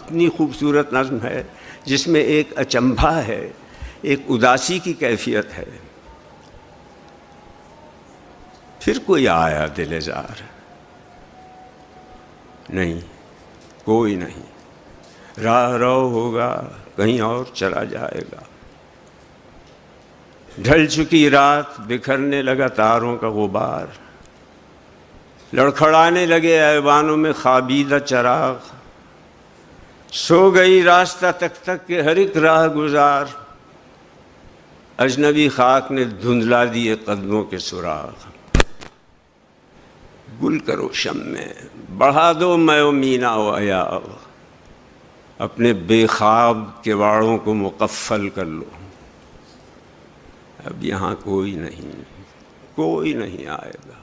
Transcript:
इतनी खूबसूरत नज़्म है जिसमें एक अचंभा है, एक उदासी की कैफियत है। फिर कोई आया दिलेजार, नहीं कोई नहीं, राह रो होगा कहीं और चला जाएगा। ढल चुकी रात, बिखरने लगा तारों का गुबार, लड़खड़ाने लगे ऐवानों में खाबीदा चराग, सो गई रास्ता तक तक के हर एक राह गुजार, अजनबी खाक ने धुंधला दिए कदमों के सुराग। गुल करो शम में, बढ़ा दो मैं मीना व अयाब, अपने बेखाब किवाड़ों को मुकफ़ल कर लो। अब यहाँ कोई नहीं आएगा।